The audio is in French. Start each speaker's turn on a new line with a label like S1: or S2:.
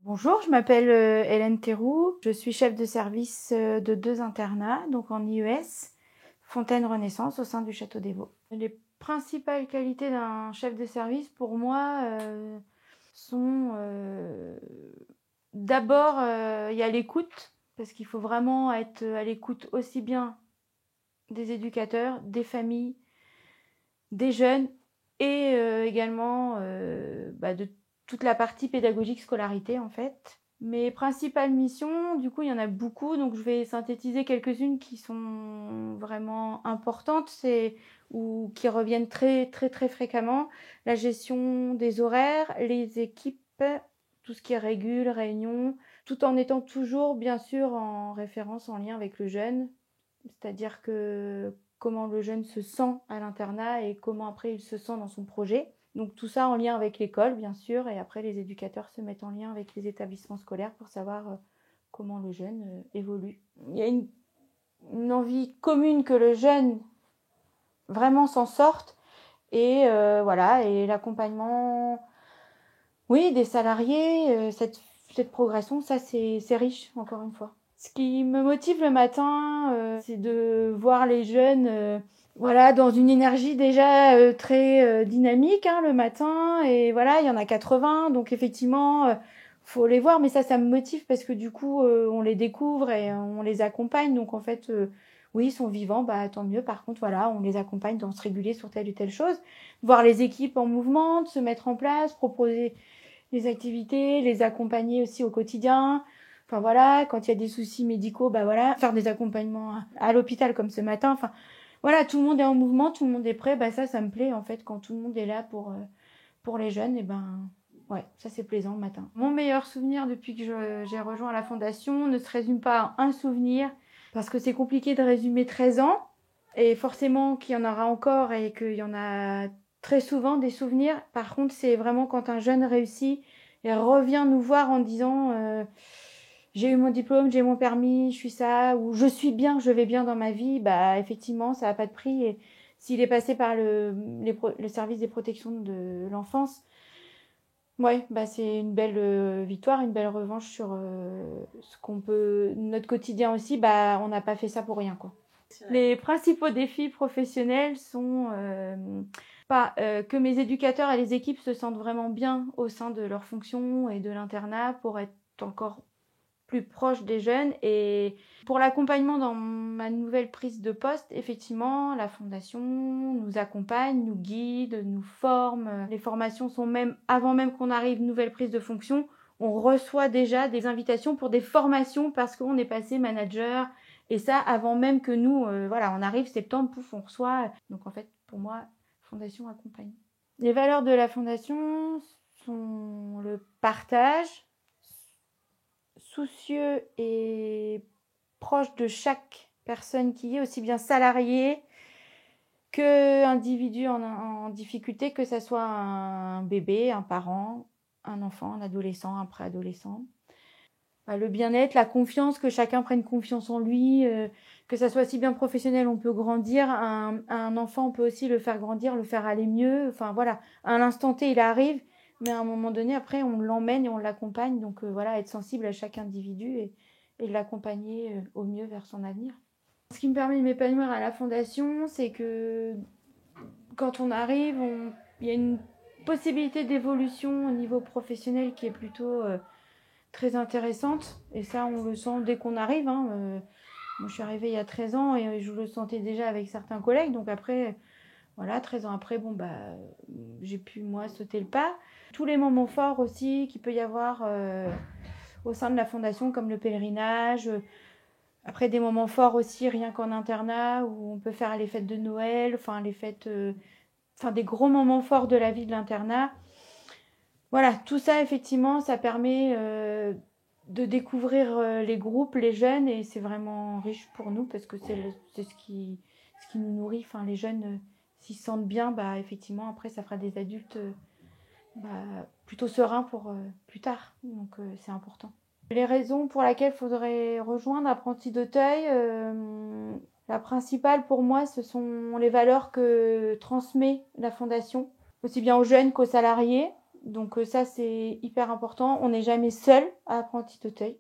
S1: Bonjour, je m'appelle Hélène Théroux. Je suis chef de service de 2 internats, donc en IES, Fontaine Renaissance, au sein du Château des Vaux. Les principales qualités d'un chef de service, pour moi, sont d'abord, il y a l'écoute, parce qu'il faut vraiment être à l'écoute aussi bien des éducateurs, des familles, des jeunes et également de toute la partie pédagogique scolarité en fait. Mes principales missions, du coup, il y en a beaucoup, donc je vais synthétiser quelques-unes qui sont vraiment importantes ou qui reviennent très très très fréquemment. La gestion des horaires, les équipes, tout ce qui est régule, réunion, tout en étant toujours bien sûr en référence, en lien avec le jeune. C'est-à-dire que comment le jeune se sent à l'internat et comment après il se sent dans son projet. Donc tout ça en lien avec l'école, bien sûr, et après les éducateurs se mettent en lien avec les établissements scolaires pour savoir comment le jeune évolue. Il y a une envie commune que le jeune vraiment s'en sorte et voilà, et l'accompagnement, oui, des salariés, cette progression, ça c'est riche, encore une fois. Ce qui me motive le matin, c'est de voir les jeunes voilà, dans une énergie déjà très dynamique hein, le matin. Et voilà, il y en a 80, donc effectivement, faut les voir. Mais ça me motive parce que du coup, on les découvre et on les accompagne. Donc en fait, oui, ils sont vivants, bah tant mieux. Par contre, voilà, on les accompagne dans se réguler sur telle ou telle chose. Voir les équipes en mouvement, de se mettre en place, proposer les activités, les accompagner aussi au quotidien. Enfin voilà, quand il y a des soucis médicaux, bah voilà, faire des accompagnements à l'hôpital comme ce matin. Enfin voilà, tout le monde est en mouvement, tout le monde est prêt. Bah ça me plaît en fait quand tout le monde est là pour les jeunes. Et ben ouais, ça c'est plaisant le matin. Mon meilleur souvenir depuis que j'ai rejoint la fondation ne se résume pas à un souvenir parce que c'est compliqué de résumer 13 ans et forcément qu'il y en aura encore et qu'il y en a très souvent des souvenirs. Par contre, c'est vraiment quand un jeune réussit et revient nous voir en disant j'ai eu mon diplôme, j'ai mon permis, je suis ça, ou je suis bien, je vais bien dans ma vie, bah effectivement, ça n'a pas de prix. Et s'il est passé par le service des protections de l'enfance, ouais, bah c'est une belle victoire, une belle revanche sur ce qu'on peut. Notre quotidien aussi, bah on n'a pas fait ça pour rien, quoi. Les principaux défis professionnels sont que mes éducateurs et les équipes se sentent vraiment bien au sein de leur fonction et de l'internat pour être encore plus proche des jeunes. Et pour l'accompagnement dans ma nouvelle prise de poste, effectivement, la fondation nous accompagne, nous guide, nous forme. Les formations sont même, avant même qu'on arrive, nouvelle prise de fonction, on reçoit déjà des invitations pour des formations parce qu'on est passé manager. Et ça, avant même que nous, voilà, on arrive septembre, pouf, on reçoit. Donc en fait, pour moi, fondation accompagne. Les valeurs de la fondation sont le partage, soucieux et proche de chaque personne qui est, aussi bien salarié que individu en difficulté, que ce soit un bébé, un parent, un enfant, un adolescent, un préadolescent. Le bien-être, la confiance, que chacun prenne confiance en lui, que ça soit si bien professionnel, on peut grandir. Un enfant, on peut aussi le faire grandir, le faire aller mieux. Enfin voilà, à l'instant T, il arrive, mais à un moment donné, après, on l'emmène et on l'accompagne. Donc voilà, être sensible à chaque individu et l'accompagner au mieux vers son avenir. Ce qui me permet de m'épanouir à la fondation, c'est que quand on arrive, il y a une possibilité d'évolution au niveau professionnel qui est plutôt très intéressante. Et ça, on le sent dès qu'on arrive. Hein. Moi, je suis arrivée il y a 13 ans et je le sentais déjà avec certains collègues. Donc après, voilà, 13 ans après, bon, bah, j'ai pu, moi, sauter le pas. Tous les moments forts aussi qu'il peut y avoir au sein de la fondation, comme le pèlerinage. Après, des moments forts aussi, rien qu'en internat, où on peut faire les fêtes de Noël, enfin, les fêtes... enfin, des gros moments forts de la vie de l'internat. Voilà, tout ça, effectivement, ça permet de découvrir les groupes, les jeunes, et c'est vraiment riche pour nous parce que c'est ce qui nous nourrit. Enfin, les jeunes, s'ils se sentent bien, bah, effectivement, après, ça fera des adultes bah, plutôt sereins pour plus tard. Donc, c'est important. Les raisons pour lesquelles il faudrait rejoindre Apprentis d'Auteuil, la principale pour moi, ce sont les valeurs que transmet la Fondation, aussi bien aux jeunes qu'aux salariés. Donc ça, c'est hyper important. On n'est jamais seul à Apprenti d'Auteuil.